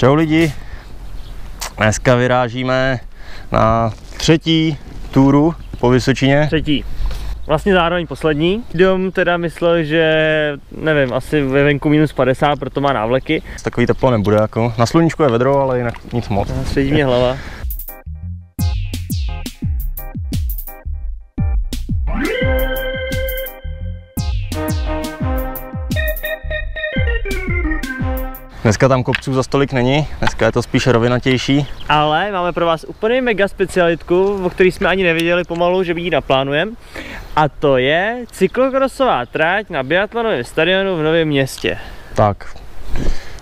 Čau lidi, dneska vyrážíme na třetí túru po Vysočině. Třetí. Vlastně zároveň poslední. Dom teda myslel, že nevím, asi ve venku minus 50, proto má návleky. Takový teplo nebude jako. Na sluníčku je vedro, ale jinak nic moc. Svědí mě hlava. Dneska tam kopců za stolik není, dneska je to spíš rovinatější. Ale máme pro vás úplně mega specialitku, o který jsme ani nevěděli pomalu, že ji naplánujeme. A to je cyklokrosová trať na biatlonovém stadionu v Novém Městě. Tak,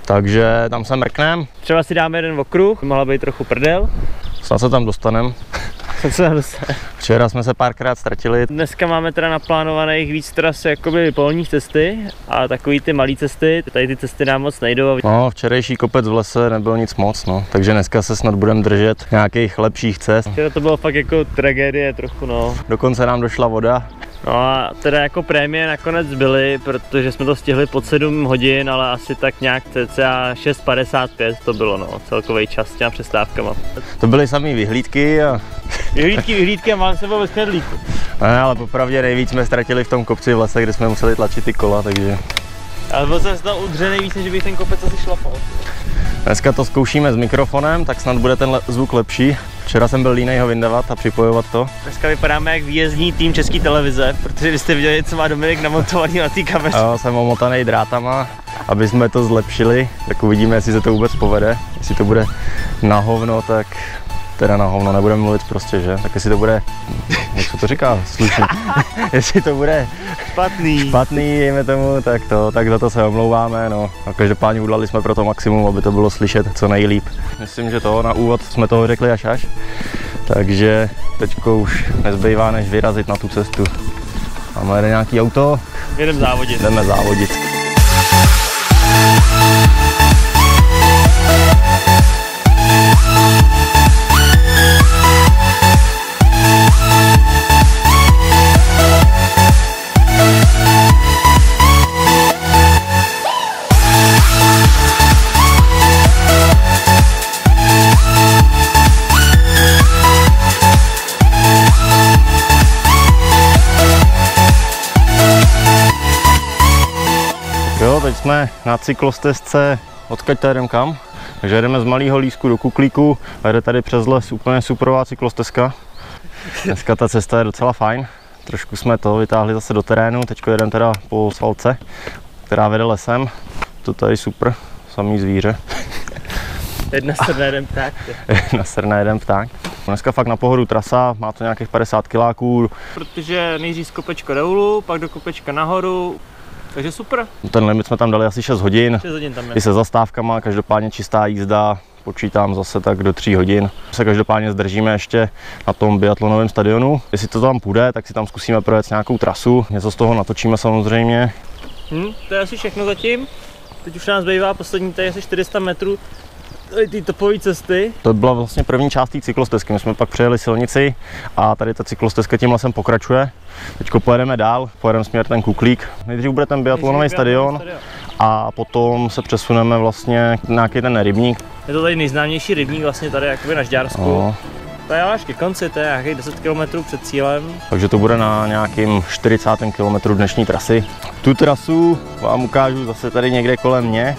takže tam se mrknem. Třeba si dáme jeden okruh, mohla být trochu prdel. Snad se tam dostanem. Včera jsme se párkrát ztratili. Dneska máme teda naplánovaných víc tras jakoby polních cesty a takový ty malé cesty, tady ty cesty nám moc nejdou. No, včerejší kopec v lese nebyl nic moc, no, takže dneska se snad budeme držet nějakých lepších cest. Včera to bylo fakt jako tragédie trochu, no. Dokonce nám došla voda. No a teda jako prémie nakonec byly, protože jsme to stihli pod 7 hodin, ale asi tak nějak cca 6:55 to bylo, no, celkový čas s těma přestávkama. To byly samý vyhlídky a... Vyhlídky a mám sebou bez knedlíku. Ne, ale popravdě nejvíc jsme ztratili v tom kopci v lese, kde jsme museli tlačit ty kola, takže... Ale byl jsem tam udřený víc, než bych ten kopec asi šlapal. Dneska to zkoušíme s mikrofonem, tak snad bude ten zvuk lepší. Včera jsem byl línej ho vyndavat a připojovat to. Dneska vypadáme jak výjezdní tým České televize, protože vy jste viděli, co má Dominik namontovaný na té kameře. Jo, jsem omotaný drátama, aby jsme to zlepšili, tak uvidíme, jestli se to vůbec povede. Jestli to bude na hovno, tak teda na hovno, nebudeme mluvit prostě, že? Tak jestli to bude, jak se to říká, slušně, jestli to bude špatný, dejme tomu, tak za to se omlouváme, no. A každopádně udělali jsme pro to maximum, aby to bylo slyšet co nejlíp. Myslím, že to na úvod jsme toho řekli až. Takže teďko už nezbývá, než vyrazit na tu cestu. Máme tady nějaký auto. Jdeme závodit. Jdeme závodit. Jo, teď jsme na cyklostezce, odkud jdeme kam? Takže jedeme z Malého Lísku do Kuklíku a jde tady přes les úplně superová cyklostezka. Dneska ta cesta je docela fajn. Trošku jsme to vytáhli zase do terénu, teď jedeme teda po svalce, která vede lesem. To tady super, samý zvíře. Jedna srna, jeden pták. Jedna srna, jeden pták. Dneska fakt na pohodu trasa, má to nějakých 50 kiláků. Protože nejdřív z kopečka dolů, pak do kopečka nahoru. Takže super. Ten limit jsme tam dali asi 6 hodin. 6 hodin tam je. I se zastávkama, každopádně čistá jízda, počítám zase tak do 3 hodin. Se každopádně zdržíme ještě na tom biatlonovém stadionu. Jestli to tam půjde, tak si tam zkusíme projet nějakou trasu. Něco z toho natočíme samozřejmě. To je asi všechno zatím. Teď už nás zbývá poslední tady asi 400 metrů. Ty topové cesty. To byla vlastně první část té cyklostezky. My jsme pak přejeli silnici a tady ta cyklostezka tím lesem pokračuje. Teďko pojedeme dál, pojedeme směr ten Kuklík. Nejdřív bude ten biatlonový stadion a potom se přesuneme vlastně na nějaký ten rybník. Je to tady nejznámější rybník vlastně tady jakoby na Žďársku. No. To je až ke konci, to je nějakých 10 km před cílem. Takže to bude na nějakým 40. kilometru dnešní trasy. Tu trasu vám ukážu zase tady někde kolem mě.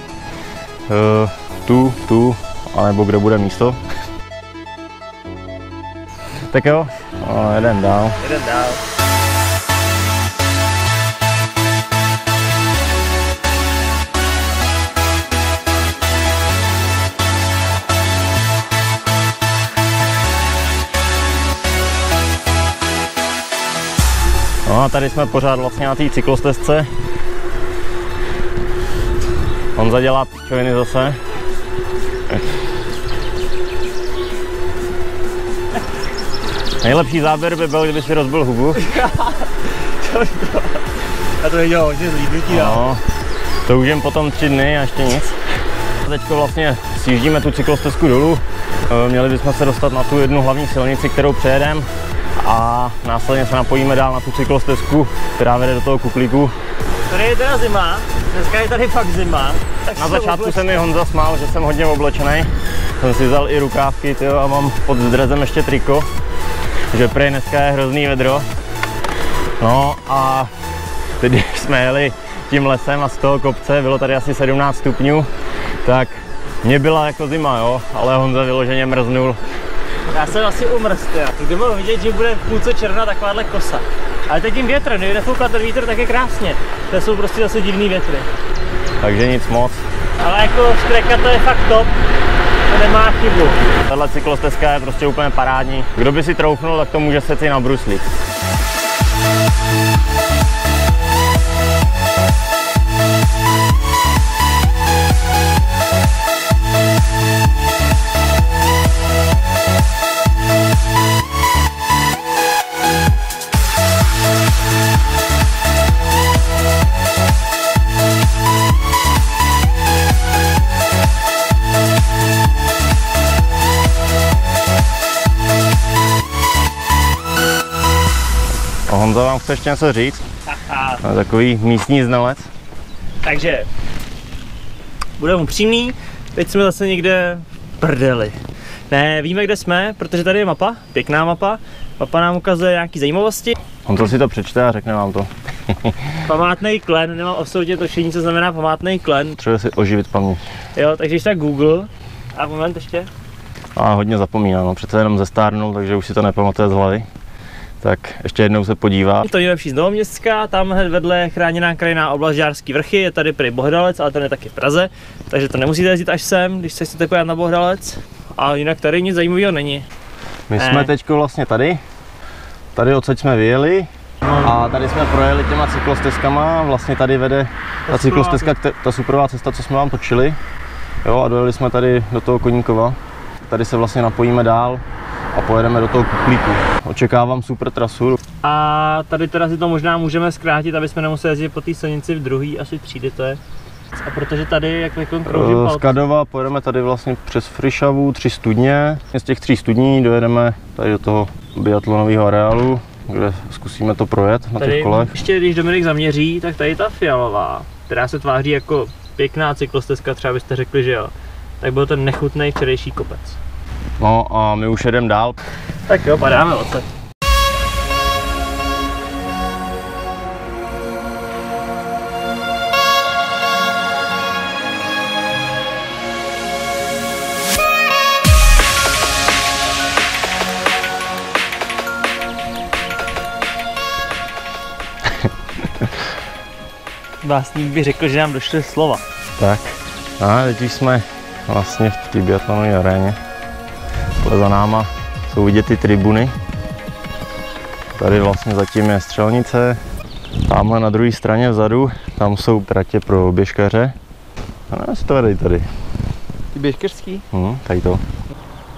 Tu, anebo kde bude místo. Tak jo, jeden dál. No a tady jsme pořád vlastně na té cyklostezce. On zadělá pičoviny zase. Nejlepší záběr by byl, kdyby si rozbil hubu. Já to nedělal hodně zlíbití. No, to už jen potom 3 dny a ještě nic. Teďko vlastně sjíždíme tu cyklostezku dolů. Měli bychom se dostat na tu jednu hlavní silnici, kterou přejedeme. A následně se napojíme dál na tu cyklostezku, která vede do toho Kuklíku. Tady je teda zima, dneska je tady fakt zima. Na začátku se mi Honza smál, že jsem hodně oblečený. Jsem si vzal i rukávky, tyjo, a mám pod dresem ještě triko. Že prej dneska je hrozný vedro. No a teď, když jsme jeli tím lesem a z toho kopce, bylo tady asi 17 stupňů, tak mě byla jako zima, jo, ale Honza vyloženě mrznul. Já jsem asi umrzt, kdyby mohl vidět, že bude v půlce června takováhle kosa. Ale teď tím větrem, kdyby nefoukal ten vítr, tak je krásně. To jsou prostě zase divný větry. Takže nic moc. Ale jako štreka to je fakt top, to nemá chybu. Tahle cyklostezka je prostě úplně parádní. Kdo by si troufnul, tak to může se si nabruslit. Honza vám chce ještě něco říct? Takový místní znalec. Takže, budeme upřímný, teď jsme zase někde v prdeli. Ne, víme, kde jsme, protože tady je mapa, pěkná mapa. Mapa nám ukazuje nějaké zajímavosti. Honza si to přečte a řekne vám to. Památný klen, nemám absolutně tušení, co znamená památný klen. Třeba si oživit paměť. Jo, takže když tak Google. A moment ještě. A hodně zapomíná, no, přece jenom zestárnul, takže už si to nepamatuje z hlavy. Tak ještě jednou se podívá. To nejlepší z Novoměstská, tam hned vedle je chráněná krajinná oblast Žárský vrchy, je tady prý Bohdalec, ale ten je taky v Praze, takže to nemusíte jezdit až sem, když se chcete podívat na Bohdalec. A jinak tady nic zajímavého není. My jsme teď vlastně tady odsaď jsme vyjeli a tady jsme projeli těma cyklostezkama, vlastně tady vede ta cyklostezka, ta superová cesta, co jsme vám točili. Jo, a dojeli jsme tady do toho Koníkova. Tady se vlastně napojíme dál a pojedeme do toho Kuklíku. Očekávám super trasu. A tady teda si to možná můžeme zkrátit, aby jsme nemuseli jezdit po té silnici v druhé asi třídy to je. A protože tady, jak kroužím z Kadova pojedeme tady vlastně přes Frišavu, 3 studně. Z těch 3 studní dojedeme tady do toho biatlonového areálu, kde zkusíme to projet na těch kolech. Ještě když Dominik zaměří, tak tady ta fialová, která se tváří jako pěkná cyklostezka, třeba byste řekli, že jo. Tak byl ten nechutný včerejší kopec. No a my už jedeme dál. Tak jo, padáme odsaď. Básník by řekl, že nám došly slova. Tak, a teď už jsme vlastně v té biatlonové aréně. Tohle za náma jsou vidět ty tribuny. Tady vlastně zatím je střelnice. Tamhle na druhé straně vzadu, tam jsou tratě pro běžkaře. A nevím, jestli to vede tady. Ty běžkařský? Tady to.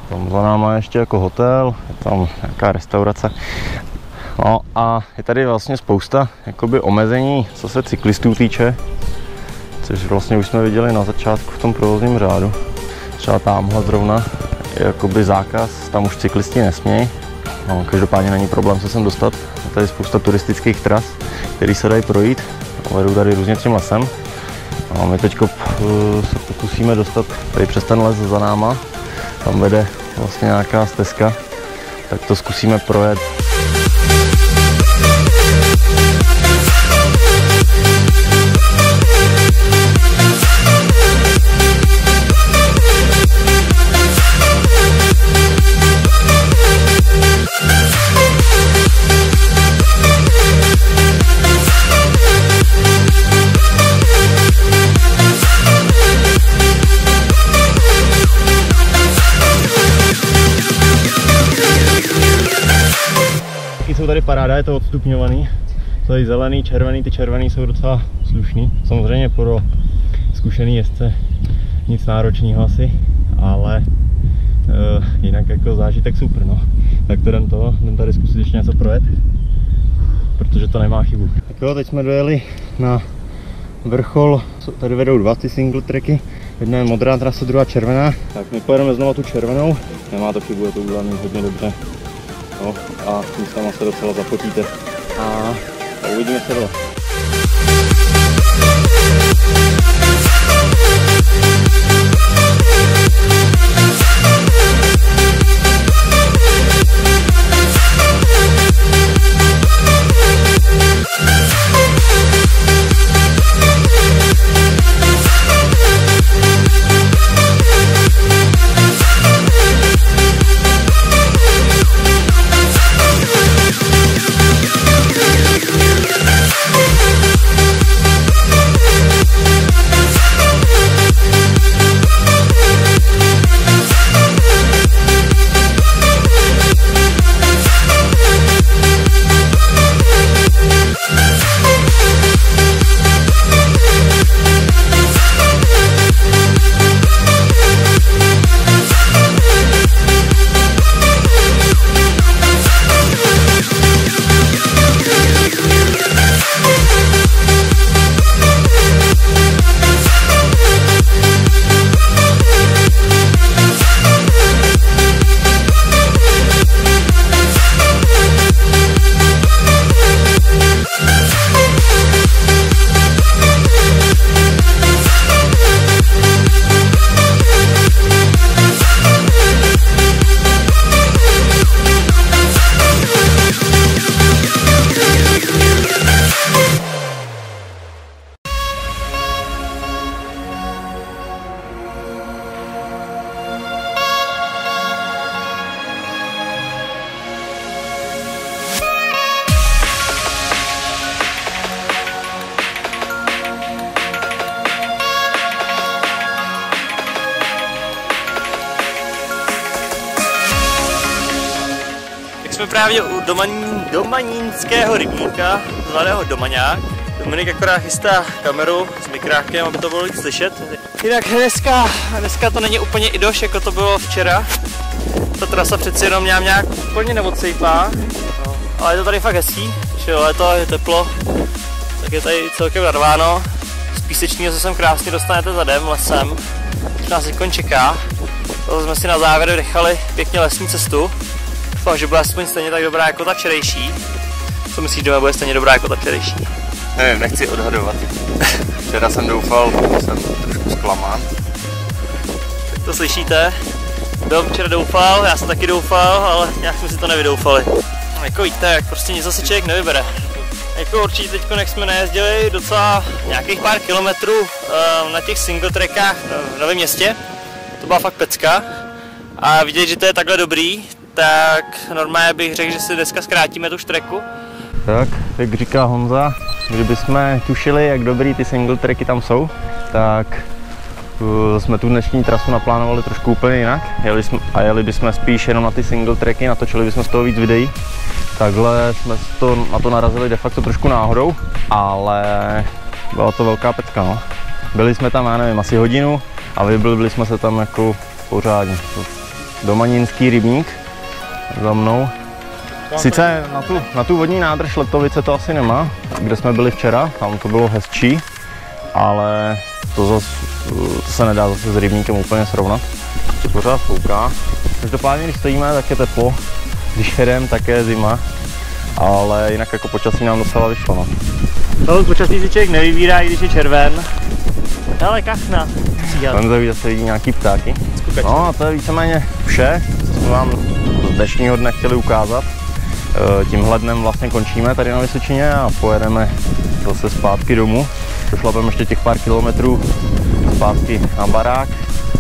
Tam za náma je ještě jako hotel, je tam nějaká restaurace. No a je tady vlastně spousta jakoby omezení, co se cyklistů týče. Což vlastně už jsme viděli na začátku v tom provozním řádu. Třeba tamhle zrovna je jakoby zákaz, tam už cyklisti nesmějí. No, každopádně není problém se sem dostat. Je tady spousta turistických tras, které se dají projít. Vedou tady různě tím lesem. No, my teď se pokusíme dostat tady přes ten les za náma. Tam vede vlastně nějaká stezka, tak to zkusíme projet. Jsou tady paráda, je to odstupňovaný. Tady zelený, červený, ty červený jsou docela slušný. Samozřejmě pro zkušený jezdce nic náročného asi, ale jinak jako zážitek super, no. Tak to jdem tady zkusit ještě něco projet, protože to nemá chybu. Tak jo, teď jsme dojeli na vrchol, tady vedou 2 ty single tracky. Jedna je modrá trasa, druhá červená. Tak my pojedeme znovu tu červenou, nemá to chybu, je to udělané hodně dobře. No, a místama se docela zapotíte. A uvidíme se dole. Jsme právě u domanínského rybníka, zvaného Domaňák. Dominik akorát chystá kameru s mikrákem, aby to bylo víc slyšet. Jinak dneska to není úplně idoš, jako to bylo včera. Ta trasa přeci jenom nějak úplně neodsejpá, ale je to tady fakt hezký, že jo, léto, je teplo, tak je tady celkem narváno. Z písečního se sem krásně dostanete zadem lesem, což nás teď čeká. To jsme si na závěr nechali pěkně lesní cestu. Doufám, že bude aspoň stejně tak dobrá jako ta včerejší. Co myslíš, že bude stejně dobrá jako ta včerejší? Nevím, nechci odhadovat. Včera jsem doufal, jsem trošku zklamán. Tak to slyšíte. Dom včera doufal, já jsem taky doufal, ale nějak jsme si to nevydoufali. Jako víte, jak prostě nic zase člověk nevybere. Jako určitě teď, jak jsme najezdili docela nějakých pár kilometrů na těch single trackách v Novém Městě, to byla fakt pecka. A vidět, že to je takhle dobrý, tak normálně bych řekl, že si dneska zkrátíme tu štreku. Tak, jak říká Honza, kdybychom tušili, jak dobrý ty single tracky tam jsou, tak jsme tu dnešní trasu naplánovali trošku úplně jinak. Jeli bychom spíš jenom na ty single tracky, natočili bychom z toho víc videí. Takhle jsme na to narazili de facto trošku náhodou, ale byla to velká pecka, no. Byli jsme tam, já nevím, asi hodinu a vyblbli jsme se tam jako pořádně. Domanínský rybník za mnou. Sice na tu vodní nádrž Letovice to asi nemá, kde jsme byli včera, tam to bylo hezčí, ale to se nedá zase s rybníkem úplně srovnat. Pořád fouká. Každopádně, když stojíme, tak je teplo, když jedeme, tak je zima, ale jinak jako počasí nám docela vyšlo. No. No, počasí si člověk nevybírá, i když je červen. Hele, kachna. Tam zase vidí nějaký ptáky. No a to je víceméně vše, co jsme vám z dnešního dne chtěli ukázat. Tímhle dnem vlastně končíme tady na Vysočině a pojedeme zase zpátky domů. Došlapeme ještě těch pár kilometrů zpátky na barák.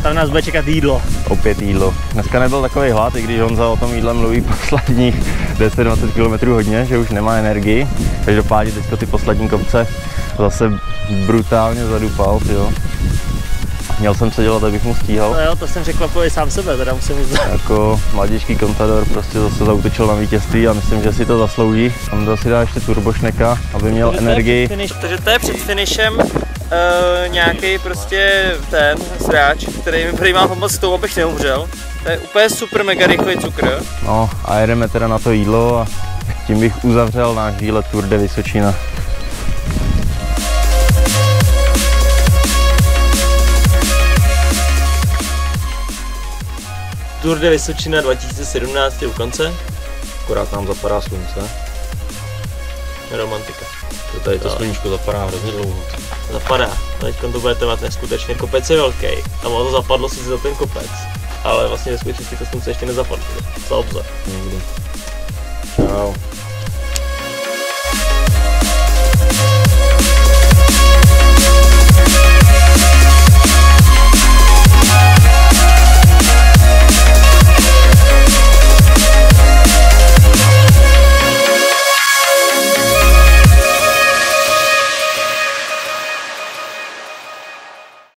Tam nás bude čekat jídlo. Opět jídlo. Dneska nebyl takový hlad, i když Honza o tom jídle mluví posledních 10-20 km hodně, že už nemá energii. Každopádně teďko ty poslední kopce zase brutálně zadupal, jo. Měl jsem se dělat, abych mu stíhal. No jo, to jsem překvapil sám sebe, teda musím říct. Jako mladíčký Contador prostě zase zaútočil na vítězství a myslím, že si to zaslouží. Tam si dá ještě turbošneka, aby měl energii. Protože to je před finišem nějaký prostě ten sráč, který má pomoct k tomu, abych neumřel. To je úplně super mega rychlý cukr. No a jedeme teda na to jídlo a tím bych uzavřel náš výlet Tour de Vysočina. Tour de Vysočina 2017 je u konce. Akorát nám zapadá slunce. Romantika. To tady to sluníčko zapadá hrozně dlouho. zapadá. Teď to bude trvat neskutečně, kopec je velký a ono to zapadlo si za ten kopec. Ale vlastně ve skutečnosti to slunce ještě nezapadlo. Za obzor. Někdy. Čau.